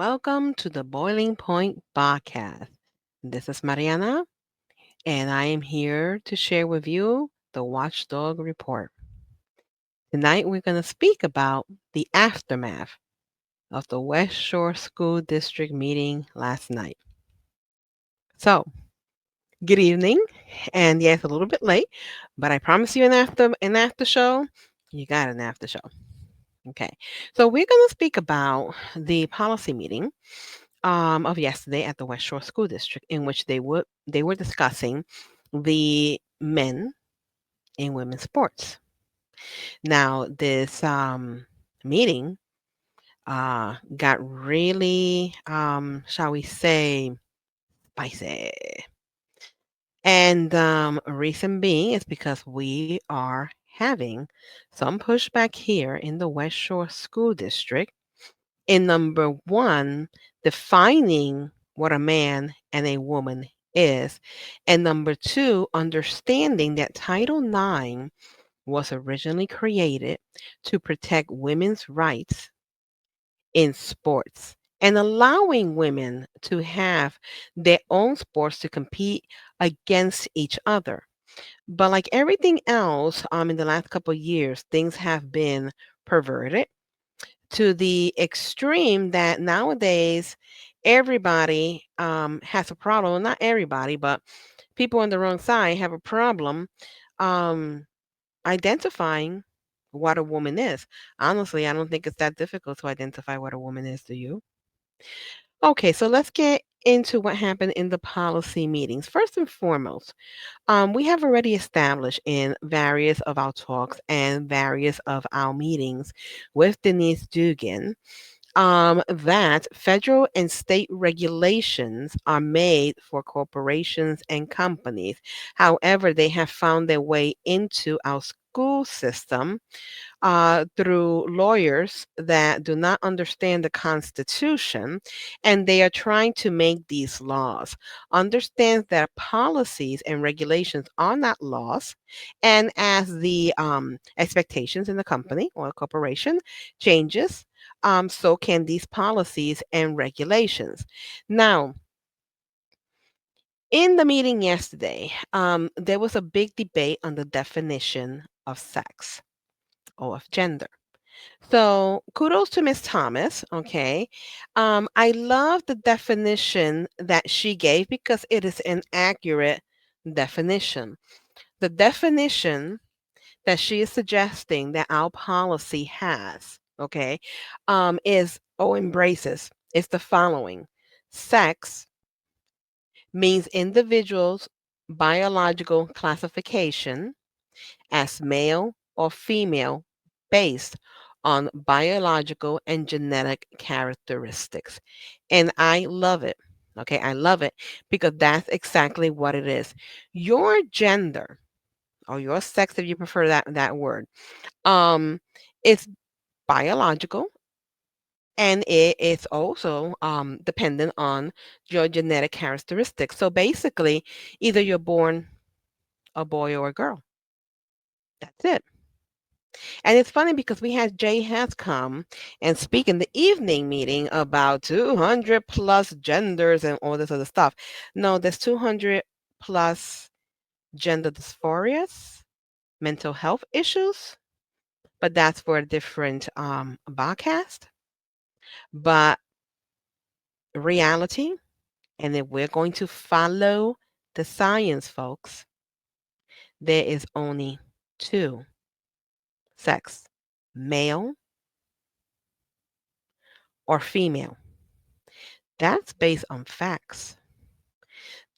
welcome to the Boiling Point podcast. This is Mariana, and I am here to share with you the Watchdog report. Tonight, we're going to speak about the aftermath of the West Shore School District meeting last night. So, good evening, and yes, a little bit late, but I promise you an after show. You got an after show. Okay, so we're going to speak about the policy meeting of yesterday at the West Shore School District, in which they were discussing the men in women's sports. Now, this meeting got really, shall we say, spicy. And reason being is because we are having some pushback here in the West Shore School District in number one, defining what a man and a woman is. And number two, understanding that Title IX was originally created to protect women's rights in sports and allowing women to have their own sports to compete against each other. But like everything else in the last couple of years, things have been perverted to the extreme that nowadays everybody has a problem. Well, not everybody, but people on the wrong side have a problem um, identifying what a woman is. Honestly, I don't think it's that difficult to identify what a woman is, do you? Okay, so let's get into what happened in the policy meetings. First and foremost, we have already established in various of our talks and various of our meetings with Denise Dugan that federal and state regulations are made for corporations and companies. However, they have found their way into our school system through lawyers that do not understand the Constitution, and they are trying to make these laws. Understand that policies and regulations are not laws, and as the expectations in the company or corporation changes, so can these policies and regulations. Now, in the meeting yesterday, there was a big debate on the definition of sex or of gender. So kudos to Miss Thomas. Okay. I love the definition that she gave because it is an accurate definition. The definition that she is suggesting that our policy has, okay, is or embraces is the following. Sex means individuals' biological classification as male or female based on biological and genetic characteristics. And I love it. Okay, I love it because that's exactly what it is. Your gender or your sex, if you prefer that word, um, is biological and it is also dependent on your genetic characteristics. So basically, either you're born a boy or a girl. That's it. And it's funny because we had Jay Hess come and speak in the evening meeting about 200 plus genders and all this other stuff. No, there's 200 plus gender dysphorias, mental health issues, but that's for a different podcast. But reality, and if we're going to follow the science, folks, there is only two sex, male or female. That's based on facts.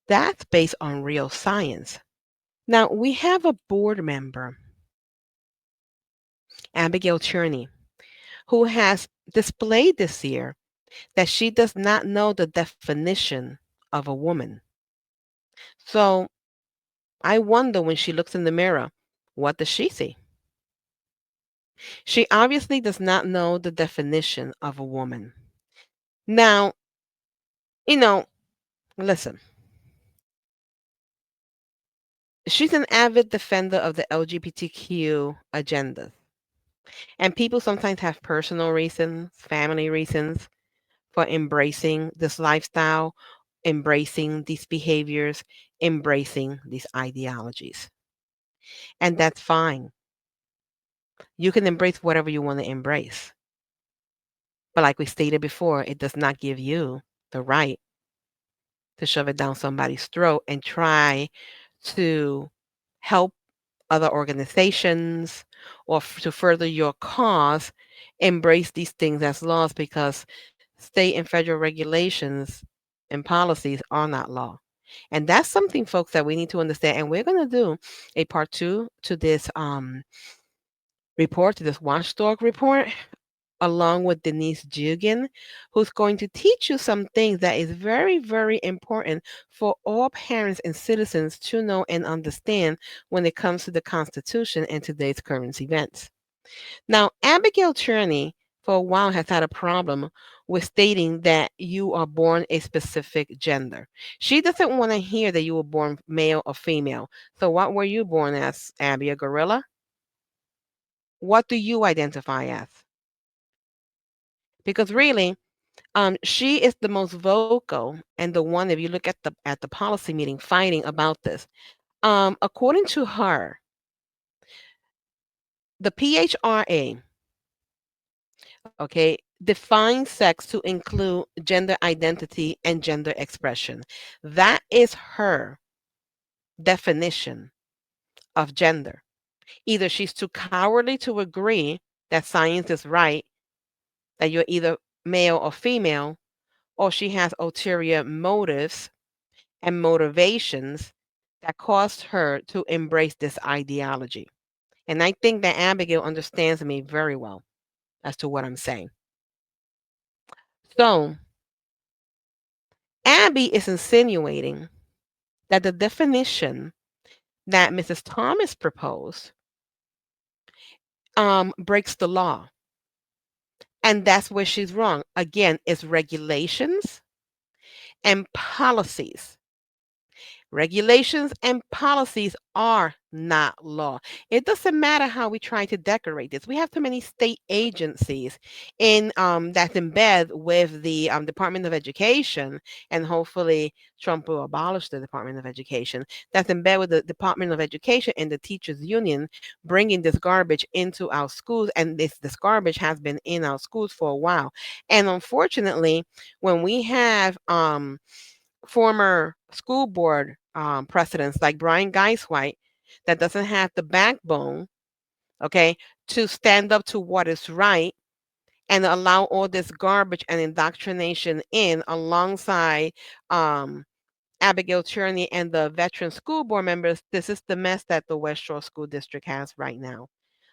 That's based on real science. Now, we have a board member, Abigail Cherney, who has displayed this year that she does not know the definition of a woman. So I wonder when she looks in the mirror, what does she see? She obviously does not know the definition of a woman. Now, you know, listen, she's an avid defender of the LGBTQ agenda. And people sometimes have personal reasons, family reasons, for embracing this lifestyle, embracing these behaviors, embracing these ideologies. And that's fine. You can embrace whatever you want to embrace. But like we stated before, it does not give you the right to shove it down somebody's throat and try to help other organizations or to further your cause embrace these things as laws, because state and federal regulations and policies are not law. And that's something, folks, that we need to understand. And we're going to do a part two to this report, to this watchdog report, along with Denise Dugan, who's going to teach you some things that is very, very important for all parents and citizens to know and understand when it comes to the Constitution and today's current events. Now, Abigail Tierney, for a while, has had a problem with stating that you are born a specific gender. She doesn't want to hear that you were born male or female. So, what were you born as, Abby? A gorilla? What do you identify as? Because really, she is the most vocal and the one, if you look at the policy meeting, fighting about this. According to her, the PHRA, okay, defines sex to include gender identity and gender expression. That is her definition of gender. Either she's too cowardly to agree that science is right, that you're either male or female, or she has ulterior motives and motivations that caused her to embrace this ideology. And I think that Abigail understands me very well as to what I'm saying. So, Abby is insinuating that the definition that Mrs. Thomas proposed breaks the law. And that's where she's wrong. Again, it's regulations and policies. Regulations and policies are not law. It doesn't matter how we try to decorate this. We have too many state agencies in that's in bed with the Department of Education, and hopefully Trump will abolish the Department of Education. That's in bed with the Department of Education and the teachers union, bringing this garbage into our schools, and this garbage has been in our schools for a while. And unfortunately, when we have former school board presidents like Brian Geiswhite that doesn't have the backbone, okay, to stand up to what is right and allow all this garbage and indoctrination in alongside Abigail Tierney and the veteran school board members. This is the mess that the West Shore School District has right now.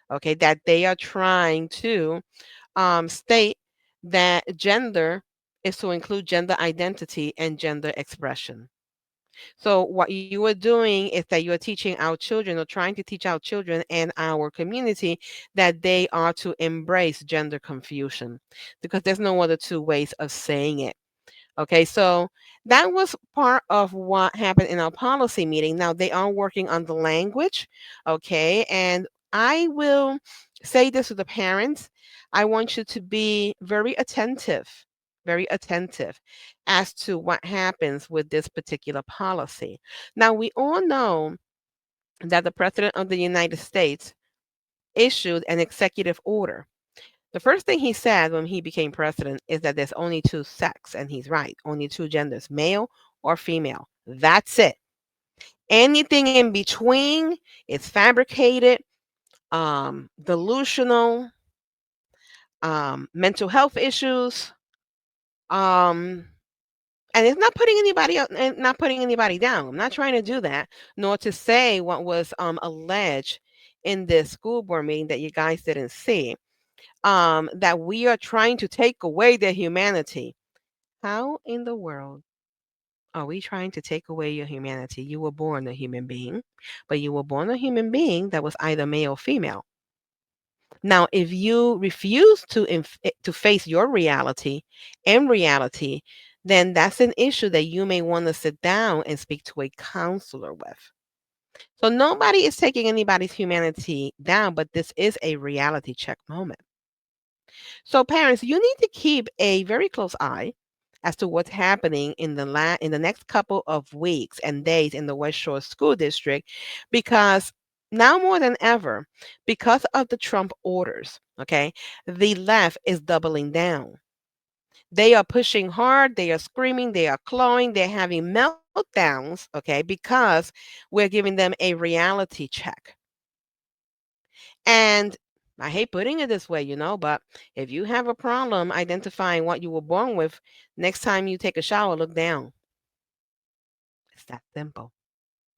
Okay, that they are trying to state that gender is to include gender identity and gender expression. So what you are doing is that you are teaching our children, or trying to teach our children and our community, that they are to embrace gender confusion, because there's no other two ways of saying it. Okay, so that was part of what happened in our policy meeting. Now they are working on the language, okay, and I will say this to the parents. I want you to be very attentive as to what happens with this particular policy. Now, we all know that the President of the United States issued an executive order. The first thing he said when he became president is that there's only two sex, and he's right, only two genders, male or female. That's it. Anything in between is fabricated, delusional, mental health issues, um, and it's not putting anybody up and not putting anybody down. I'm not trying to do that, nor to say what was alleged in this school board meeting that you guys didn't see. That we are trying to take away their humanity. How in the world are we trying to take away your humanity? You were born a human being, but you were born a human being that was either male or female. Now, if you refuse to face your reality and reality, then that's an issue that you may want to sit down and speak to a counselor with. So nobody is taking anybody's humanity down, but this is a reality check moment. So parents, you need to keep a very close eye as to what's happening in the next couple of weeks and days in the West Shore School District, because now more than ever, because of the Trump orders, okay, the left is doubling down. They are pushing hard, they are screaming, they are clawing, they're having meltdowns, okay, because we're giving them a reality check. And I hate putting it this way, but if you have a problem identifying what you were born with, next time you take a shower, look down. It's that simple.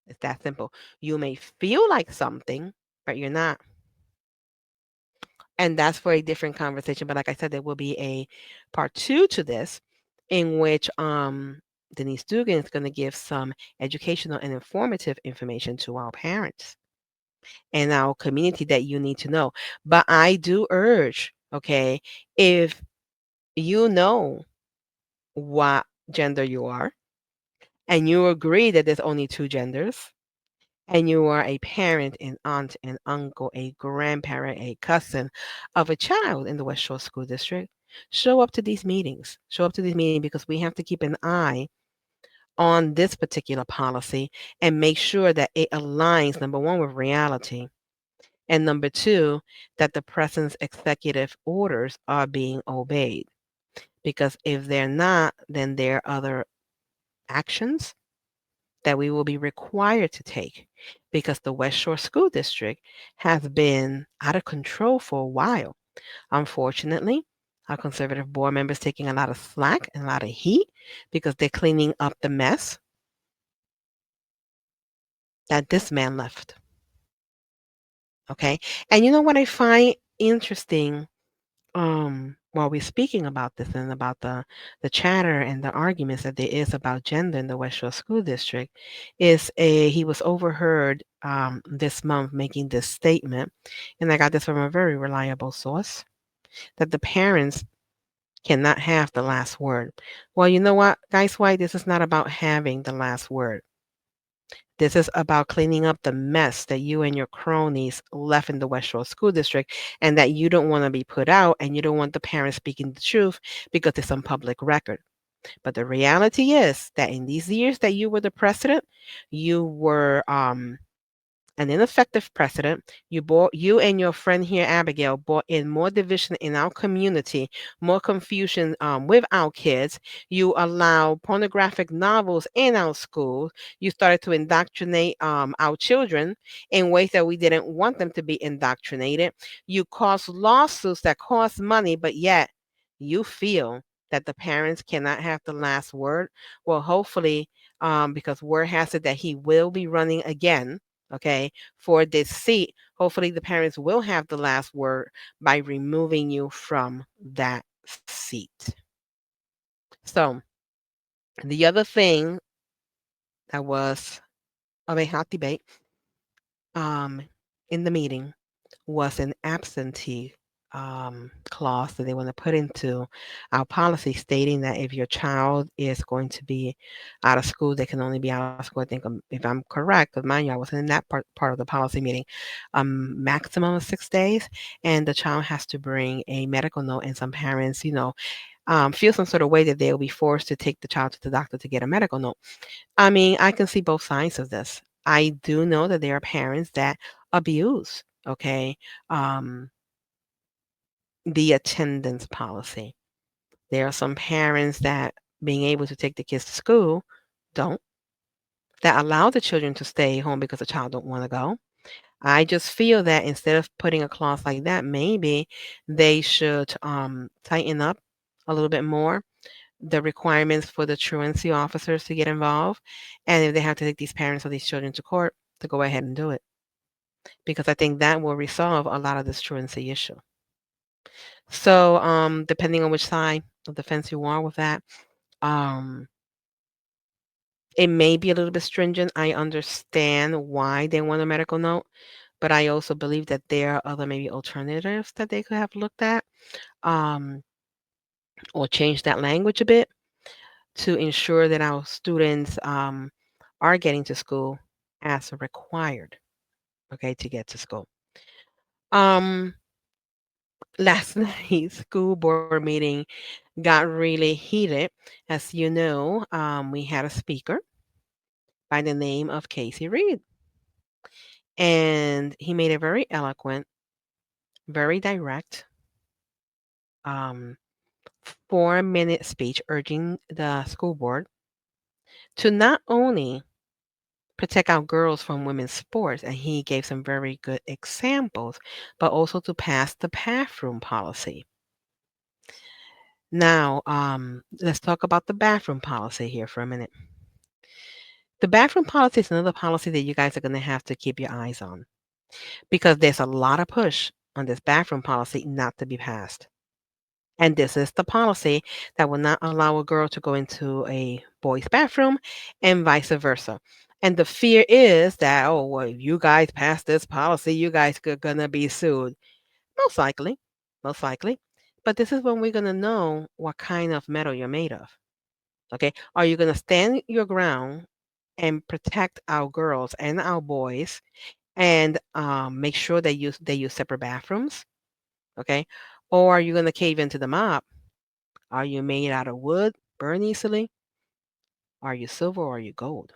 It's that simple. You may feel like something, but you're not. And that's for a different conversation. But like I said, there will be a part two to this in which Denise Dugan is going to give some educational and informative information to our parents and our community that you need to know. But I do urge, okay, if you know what gender you are and you agree that there's only two genders, and you are a parent, an aunt, an uncle, a grandparent, a cousin of a child in the West Shore School District, show up to these meetings. Show up to these meetings because we have to keep an eye on this particular policy and make sure that it aligns, number one, with reality, and number two, that the president's executive orders are being obeyed. Because if they're not, then there are other actions that we will be required to take, because the West Shore School District has been out of control for a while. Unfortunately, our conservative board members taking a lot of slack and a lot of heat because they're cleaning up the mess that this man left. Okay. And you know what I find interesting, while we're speaking about this and about the chatter and the arguments that there is about gender in the West Shore School District, is he was overheard this month making this statement, and I got this from a very reliable source, that the parents cannot have the last word. Well, you know what, guys, why this is not about having the last word. This is about cleaning up the mess that you and your cronies left in the West Shore School District, and that you don't want to be put out, and you don't want the parents speaking the truth because it's on public record. But the reality is that in these years that you were the president, you were an ineffective precedent. You and your friend here, Abigail, brought in more division in our community, more confusion with our kids. You allow pornographic novels in our schools. You started to indoctrinate our children in ways that we didn't want them to be indoctrinated. You caused lawsuits that cost money, but yet you feel that the parents cannot have the last word. Well, hopefully, because word has it that he will be running again, okay, for this seat. Hopefully, the parents will have the last word by removing you from that seat. So, the other thing that was of a hot debate um, in the meeting was an absentee clause that they want to put into our policy, stating that if your child is going to be out of school, they can only be out of school. I think, if I'm correct, because mind you, I wasn't in that part of the policy meeting, maximum of 6 days, and the child has to bring a medical note. And some parents, feel some sort of way that they will be forced to take the child to the doctor to get a medical note. I mean, I can see both sides of this. I do know that there are parents that abuse, okay, the attendance policy. There are some parents that, being able to take the kids to school, don't, that allow the children to stay home because the child don't want to go. I just feel that instead of putting a clause like that, maybe they should tighten up a little bit more the requirements for the truancy officers to get involved. And if they have to take these parents or these children to court, to go ahead and do it. Because I think that will resolve a lot of this truancy issue. So, depending on which side of the fence you are with that, um, it may be a little bit stringent. I understand why they want a medical note, but I also believe that there are other maybe alternatives that they could have looked at, um, or change that language a bit to ensure that our students are getting to school as required, okay, to get to school. Um, Last night's school board meeting got really heated. As you know, we had a speaker by the name of Casey Reed, and he made a very eloquent, very direct, um, 4-minute speech urging the school board to not only protect our girls from women's sports, and he gave some very good examples, but also to pass the bathroom policy. Now, let's talk about the bathroom policy here for a minute. The bathroom policy is another policy that you guys are going to have to keep your eyes on because there's a lot of push on this bathroom policy not to be passed. And this is the policy that will not allow a girl to go into a boy's bathroom and vice versa. And the fear is that, oh, well, if you guys pass this policy, you guys are going to be sued. Most likely, most likely. But this is when we're going to know what kind of metal you're made of. Okay. Are you going to stand your ground and protect our girls and our boys and make sure that they use separate bathrooms? Okay. Or are you going to cave into the mob? Are you made out of wood, burn easily? Are you silver or are you gold?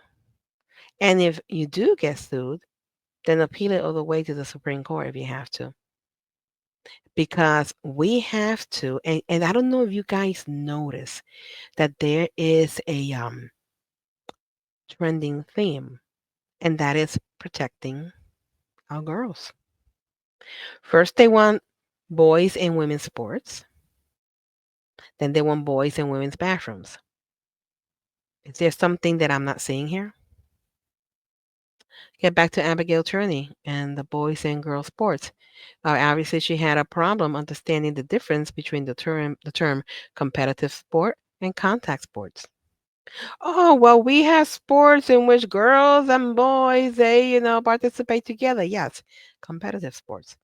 And if you do get sued, then appeal it all the way to the Supreme Court if you have to. Because we have to, and I don't know if you guys notice that there is a trending theme, and that is protecting our girls. First, they want boys in women's sports, then they want boys in women's bathrooms. Is there something that I'm not seeing here? Get back to Abigail Turney and the boys and girls sports. Obviously, she had a problem understanding the difference between the term competitive sport and contact sports. Oh, well, we have sports in which girls and boys they participate together. Yes, competitive sports.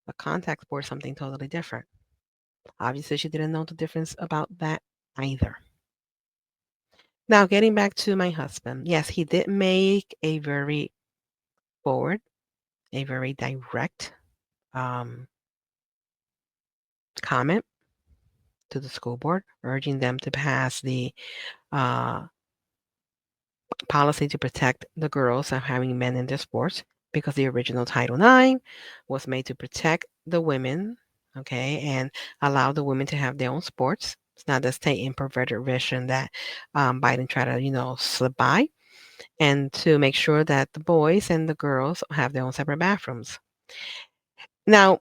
But contact sports something totally different. Obviously, she didn't know the difference about that either. Now, getting back to my husband. Yes, he did make a very forward, a very direct um, comment to the school board, urging them to pass the uh, policy to protect the girls from having men in their sports because the original Title IX was made to protect the women, okay, and allow the women to have their own sports. It's not the state in perverted vision that Biden tried to slip by, and to make sure that the boys and the girls have their own separate bathrooms. Now,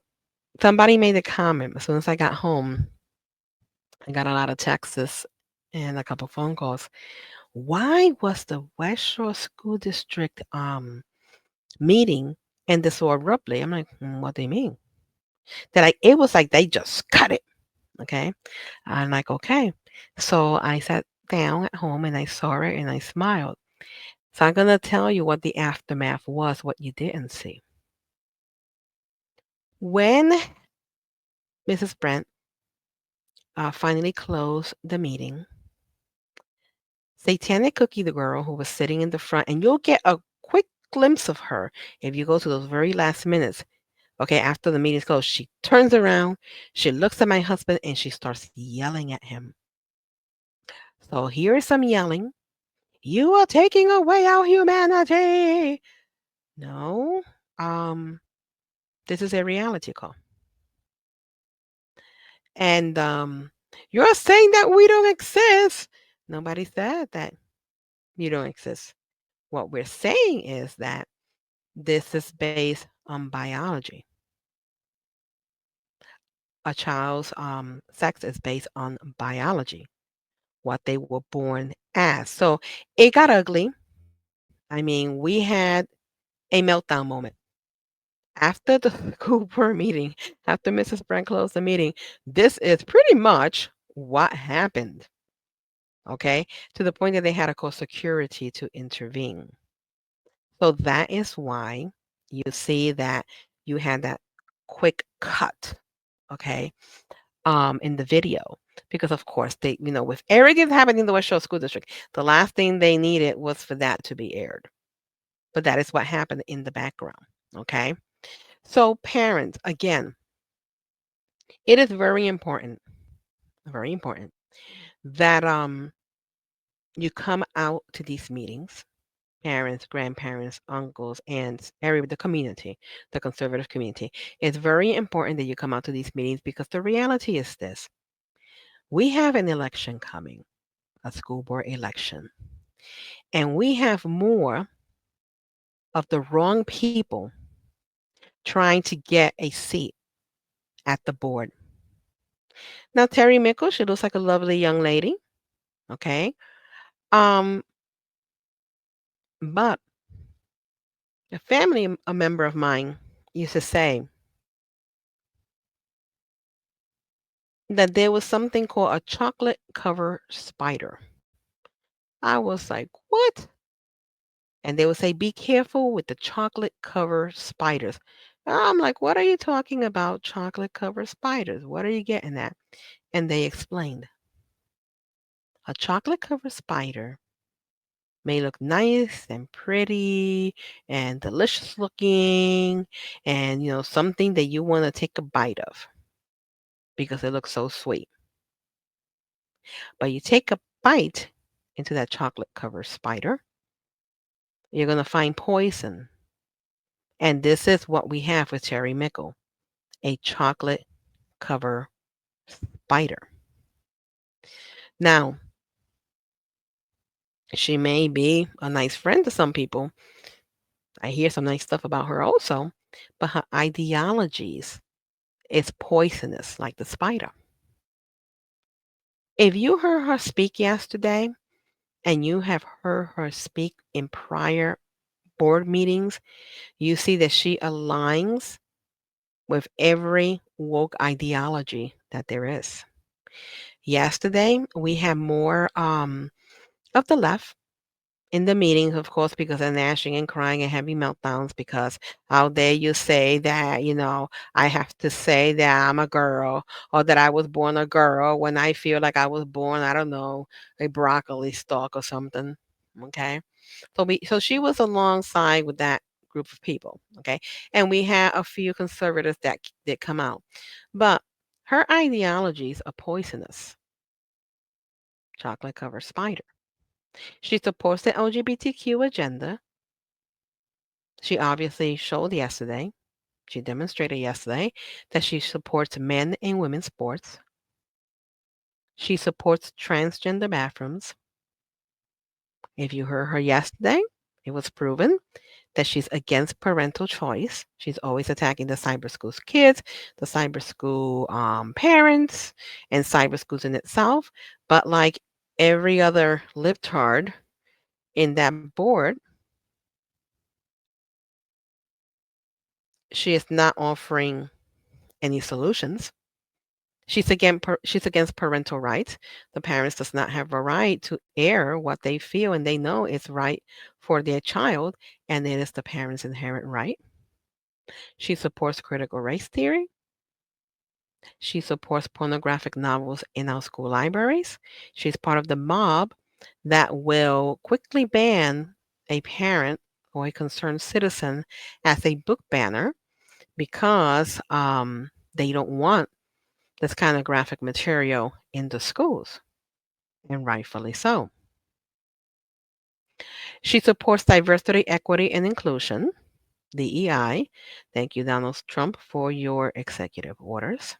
somebody made a comment as soon as I got home. I got a lot of texts and a couple phone calls. Why was the West Shore School District meeting ended so abruptly? I'm like, what do you mean? It was like they just cut it. Okay. I'm like, okay. So I sat down at home and I saw it and I smiled. So I'm gonna tell you what the aftermath was, what you didn't see. When Mrs. Brent finally closed the meeting, Satanic Cookie, the girl who was sitting in the front, and you'll get a quick glimpse of her if you go to those very last minutes. Okay, after the meeting's closed, she turns around, she looks at my husband, and she starts yelling at him. So here is some yelling. You are taking away our humanity. No, um, this is a reality call. And you're saying that we don't exist. Nobody said that you don't exist. What we're saying is that this is based on biology. A child's sex is based on biology, what they were born as. So it got ugly. I mean, we had a meltdown moment. After the school board meeting, after Mrs. Brent closed the meeting, this is pretty much what happened. Okay, to the point that they had to call security to intervene. So that is why you see that you had that quick cut, okay, in the video. Because of course with everything happening in the West Shore School District, the last thing they needed was for that to be aired. But that is what happened in the background. Okay. So parents, again, It is very important that you come out to these meetings, parents, grandparents, uncles, aunts, the community, the conservative community. It's very important that you come out to these meetings because the reality is this. We have an election coming, a school board election, and we have more of the wrong people trying to get a seat at the board. Now, Terry Mickle, she looks like a lovely young lady, okay? Um, but a member of mine used to say that there was something called a chocolate cover spider. I was like, what? And they would say, be careful with the chocolate cover spiders. I'm like, what are you talking about, chocolate cover spiders? What are you getting at? And they explained a chocolate cover spider may look nice and pretty and delicious looking and, something that you want to take a bite of because it looks so sweet. But you take a bite into that chocolate cover spider, you're going to find poison. And this is what we have with Cherry Mickle, a chocolate cover spider. Now, she may be a nice friend to some people. I hear some nice stuff about her also, but her ideologies is poisonous like the spider. If you heard her speak yesterday and you have heard her speak in prior board meetings, you see that she aligns with every woke ideology that there is. Yesterday, we had more of the left in the meetings, of course, because they're gnashing and crying and having meltdowns because how dare you say that, I have to say that I'm a girl or that I was born a girl when I feel like I was born, I don't know, a broccoli stalk or something. Okay. So she was alongside with that group of people. Okay. And we had a few conservatives that did come out. But her ideologies are poisonous. Chocolate covered spider. She supports the LGBTQ agenda. She obviously showed yesterday, she demonstrated yesterday that she supports men and women's sports. She supports transgender bathrooms. If you heard her yesterday, it was proven that she's against parental choice. She's always attacking the cyber school's kids, the cyber school parents, and cyber schools in itself. But like every other libtard in that board, she is not offering any solutions. She's against parental rights. The parents does not have a right to air what they feel and they know is right for their child, and it is the parent's inherent right. She supports critical race theory. She supports pornographic novels in our school libraries. She's part of the mob that will quickly ban a parent or a concerned citizen as a book banner because they don't want this kind of graphic material in the schools, and rightfully so. She supports diversity, equity, and inclusion, DEI. Thank you, Donald Trump, for your executive orders.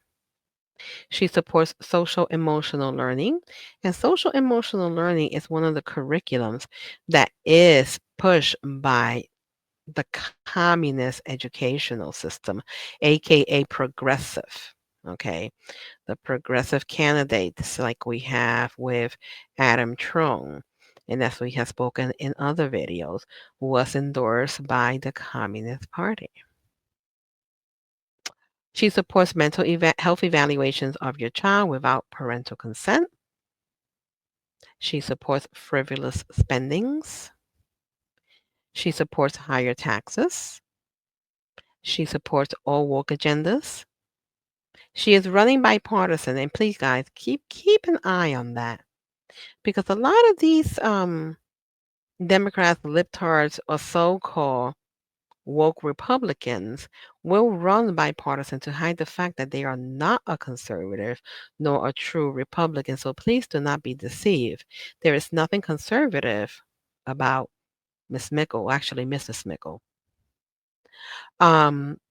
She supports social emotional learning, and social emotional learning is one of the curriculums that is pushed by the communist educational system, aka progressive. Okay. The progressive candidates like we have with Adam Trong, and as we have spoken in other videos, was endorsed by the Communist Party. She supports mental health evaluations of your child without parental consent. She supports frivolous spendings. She supports higher taxes. She supports all woke agendas. She is running bipartisan, and please, guys, keep an eye on that because a lot of these Democrats, libtards, or so-called woke Republicans will run bipartisan to hide the fact that they are not a conservative nor a true Republican. So please do not be deceived. There is nothing conservative about Miss Mickle, actually Mrs. Mickle.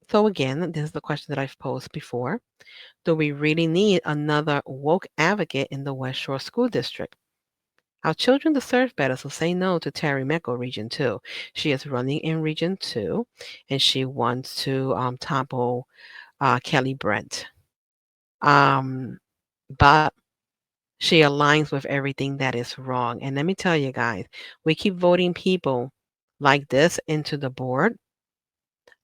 So again, this is the question that I've posed before. Do we really need another woke advocate in the West Shore School District? Our children deserve better, so say no to Terry Meckel, Region 2. She is running in Region 2, and she wants to topple Kelly Brent. But she aligns with everything that is wrong. And let me tell you guys, we keep voting people like this into the board.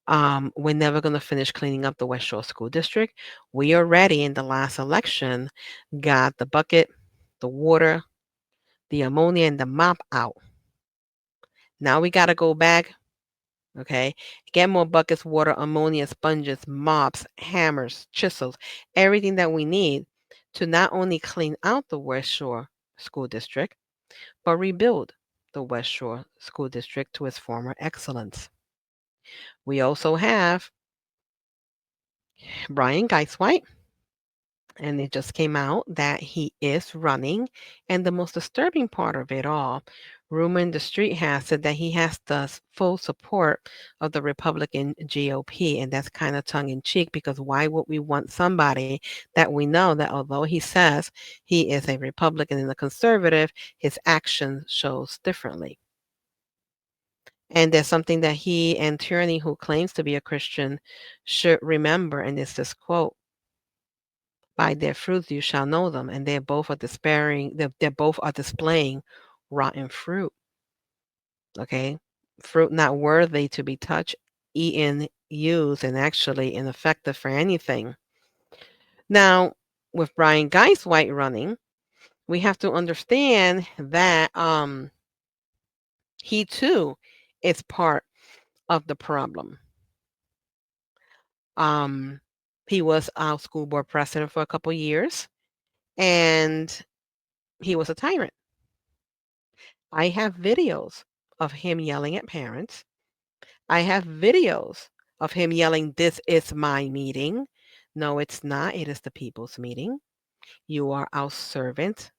We're never going to finish cleaning up the West Shore School District. We already, in the last election, got the bucket, the water, the ammonia, and the mop out. Now we got to go back, okay? Get more buckets, water, ammonia, sponges, mops, hammers, chisels, everything that we need to not only clean out the West Shore School District, but rebuild the West Shore School District to its former excellence. We also have Brian Geiswhite, and it just came out that he is running. And the most disturbing part of it all, rumor in the street has said that he has the full support of the Republican GOP, and that's kind of tongue in cheek because why would we want somebody that we know that although he says he is a Republican and a conservative, his action shows differently. And there's something that he and Tierney, who claims to be a Christian, should remember, and it's this quote: "By their fruits you shall know them," and they both are displaying rotten fruit. Okay, fruit not worthy to be touched, eaten, used, and actually ineffective for anything. Now, with Brian Geiswhite running, we have to understand that he too is part of the problem. Um, he was our school board president for a couple years, and he was a tyrant. I have videos of him yelling at parents. I have videos of him yelling, "This is my meeting." No, it's not. It is the people's meeting. You are our servant.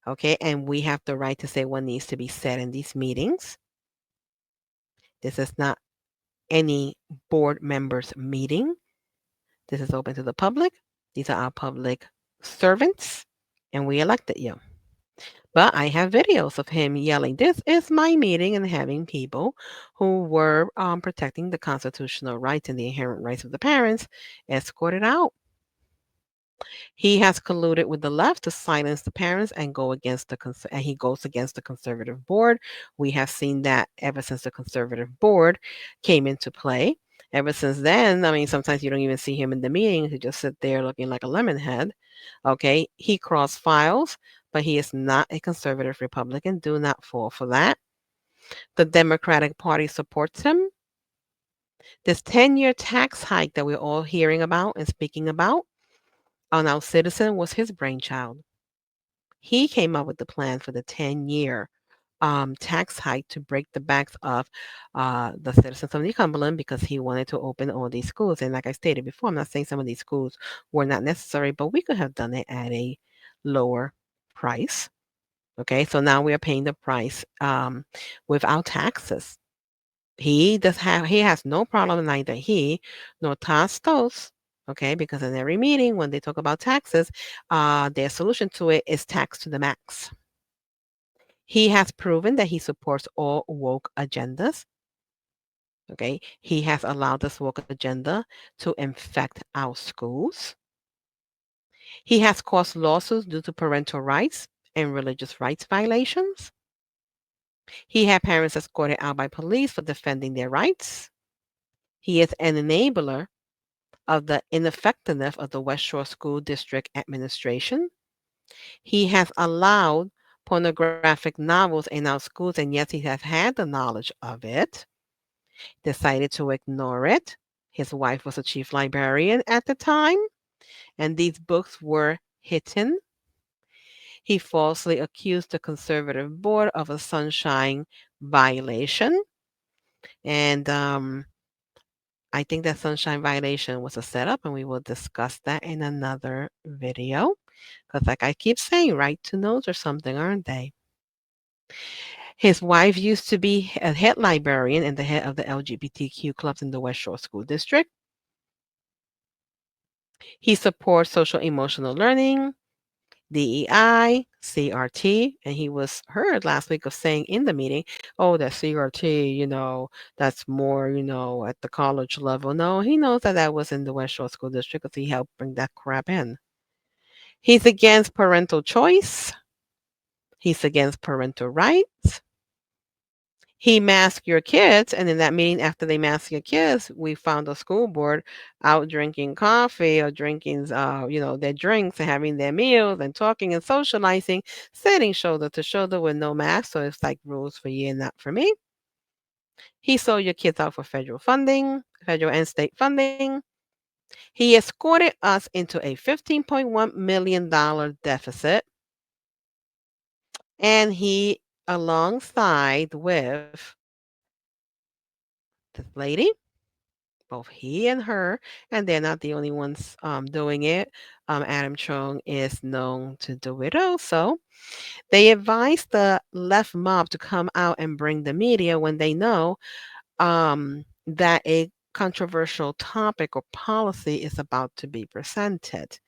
Okay. And we have the right to say what needs to be said in these meetings. This is not any board member's meeting. This is open to the public. These are our public servants, and we elected you. But I have videos of him yelling, "This is my meeting," and having people who were protecting the constitutional rights and the inherent rights of the parents escorted out. He has colluded with the left to silence the parents and he goes against the conservative board. We have seen that ever since the conservative board came into play. Ever since then, I mean, sometimes you don't even see him in the meetings. He just sit there looking like a lemon head. Okay, he crossed files, but he is not a conservative Republican. Do not fall for that. The Democratic Party supports him. This 10-year tax hike that we're all hearing about and speaking about on our citizen was his brainchild. He came up with the plan for the 10-year tax hike to break the backs of the citizens of New Cumberland because he wanted to open all these schools. And like I stated before, I'm not saying some of these schools were not necessary, but we could have done it at a lower price. Okay, so now we are paying the price with our taxes. He has no problem, neither he nor Tostos, okay, because in every meeting when they talk about taxes, their solution to it is tax to the max. He has proven that he supports all woke agendas. Okay, he has allowed this woke agenda to infect our schools. He has caused lawsuits due to parental rights and religious rights violations. He had parents escorted out by police for defending their rights. He is an enabler of the ineffectiveness of the West Shore School District administration. He has allowed pornographic novels in our schools, and yes, he has had the knowledge of it, decided to ignore it. His wife was a chief librarian at the time, and these books were hidden. He falsely accused the conservative board of a sunshine violation. And I think that sunshine violation was a setup, and we will discuss that in another video. Because, like I keep saying, right to knows or something, aren't they? His wife used to be a head librarian and the head of the LGBTQ clubs in the West Shore School District. He supports social emotional learning, DEI, CRT, and he was heard last week of saying in the meeting, oh, that CRT, that's more, at the college level. No, he knows that that was in the West Shore School District because he helped bring that crap in. He's against parental choice. He's against parental rights. He masked your kids, and in that meeting after they masked your kids, we found a school board out drinking coffee or drinking, their drinks and having their meals and talking and socializing, sitting shoulder to shoulder with no mask. So it's like rules for you and not for me. He sold your kids out for federal funding, federal and state funding. He escorted us into a $15.1 million deficit, and he, alongside with this lady, both he and her, and they're not the only ones doing it. Adam Chong is known to do it also. They advise the left mob to come out and bring the media when they know that a controversial topic or policy is about to be presented.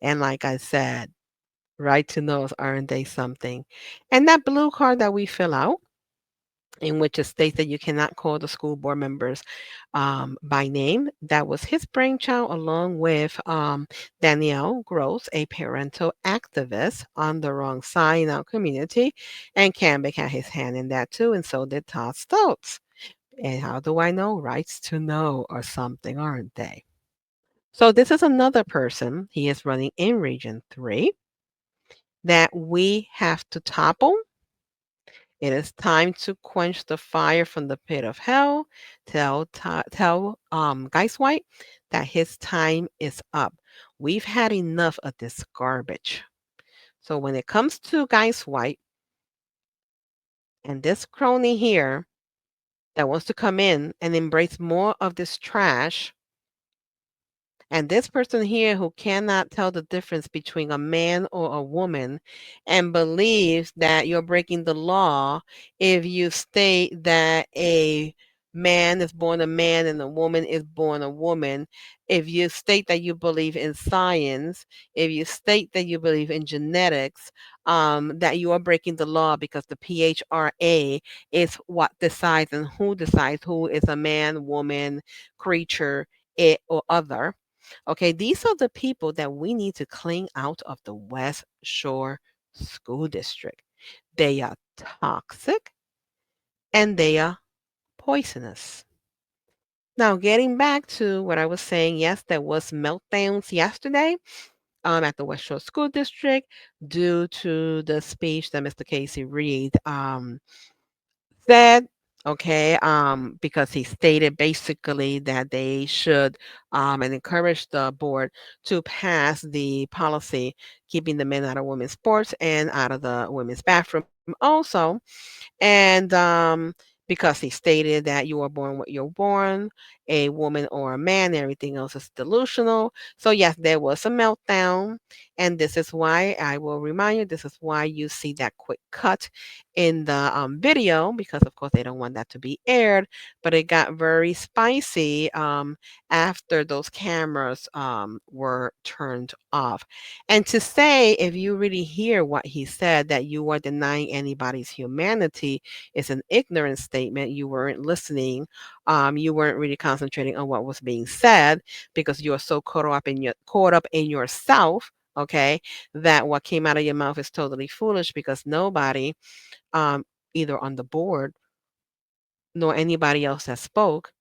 And like I said, right to know, aren't they something? And that blue card that we fill out, in which it states that you cannot call the school board members by name. That was his brainchild, along with Danielle Gross, a parental activist on the wrong side in our community. And Cambic had his hand in that too, and so did Todd Stoltz. And how do I know? Rights to know or something, aren't they? So this is another person. He is running in Region 3 that we have to topple. It is time to quench the fire from the pit of hell. Tell Geist White that his time is up. We've had enough of this garbage. So when it comes to Geist White and this crony here that wants to come in and embrace more of this trash, and this person here who cannot tell the difference between a man or a woman and believes that you're breaking the law if you state that a man is born a man and a woman is born a woman, if you state that you believe in science, if you state that you believe in genetics, that you are breaking the law because the PHRA is what decides and who decides who is a man, woman, creature, it, or other. Okay, these are the people that we need to clean out of the West Shore School District. They are toxic and they are poisonous. Now, getting back to what I was saying, yes, there was meltdowns yesterday at the West Shore School District due to the speech that Mr. Casey Reed said, okay, because he stated basically that they should and encourage the board to pass the policy keeping the men out of women's sports and out of the women's bathroom also. And because he stated that you are born what you're born, a woman or a man, everything else is delusional. So, yes, there was a meltdown. And this is why I will remind you, this is why you see that quick cut in the video, because of course they don't want that to be aired. But it got very spicy after those cameras were turned off. And to say, if you really hear what he said, that you are denying anybody's humanity is an ignorant statement. You weren't listening. You weren't really concentrating on what was being said because you are so caught up in yourself. Okay, that what came out of your mouth is totally foolish because nobody, um, either on the board nor anybody else that spoke,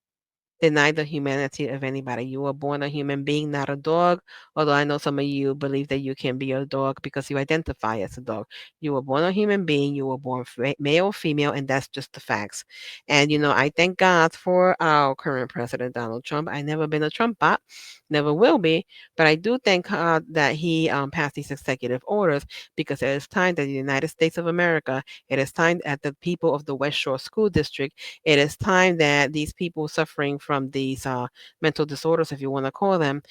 deny the humanity of anybody. You were born a human being, not a dog. Although I know some of you believe that you can be a dog because you identify as a dog. You were born a human being. You were born male, female, and that's just the facts. And I thank God for our current president, Donald Trump. I never been a Trump bot, never will be, but I do thank God that he passed these executive orders because it is time that the United States of America, it is time that the people of the West Shore School District, it is time that these people suffering from these mental disorders, if you want to call them,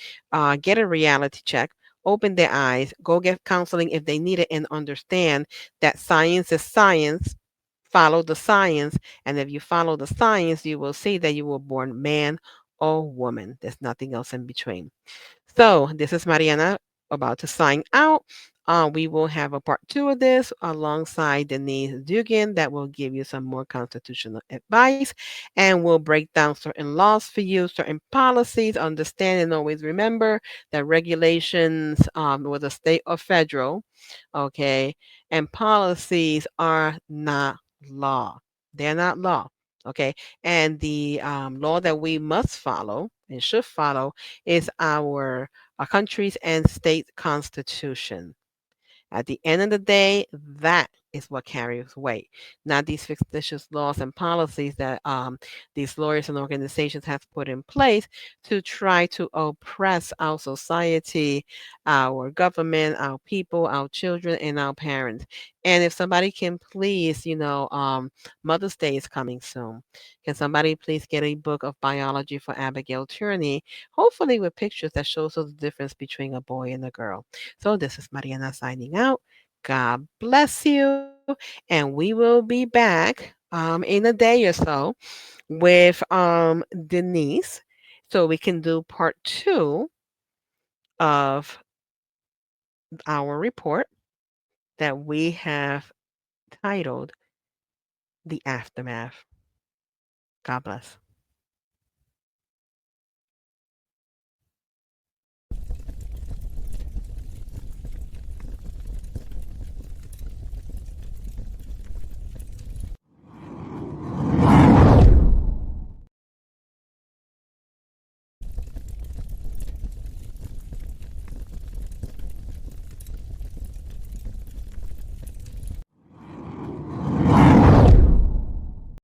get a reality check, open their eyes, go get counseling if they need it, and understand that science is science. Follow the science, and if you follow the science, you will see that you were born man or woman. There's nothing else in between. So this is Mariana about to sign out. We will have a part two of this alongside Denise Dugan that will give you some more constitutional advice and will break down certain laws for you, certain policies. Understand and always remember that regulations, whether state or federal, okay, and policies are not law. They're not law. Okay. And the law that we must follow and should follow is our country's and state constitution. At the end of the day, that is what carries weight, not these fictitious laws and policies that these lawyers and organizations have put in place to try to oppress our society, our government, our people, our children, and our parents. And if somebody can please, Mother's Day is coming soon. Can somebody please get a book of biology for Abigail Tierney, hopefully with pictures that shows us the difference between a boy and a girl. So this is Mariana signing out. God bless you. And we will be back in a day or so with Denise so we can do part two of our report that we have titled The Aftermath. God bless.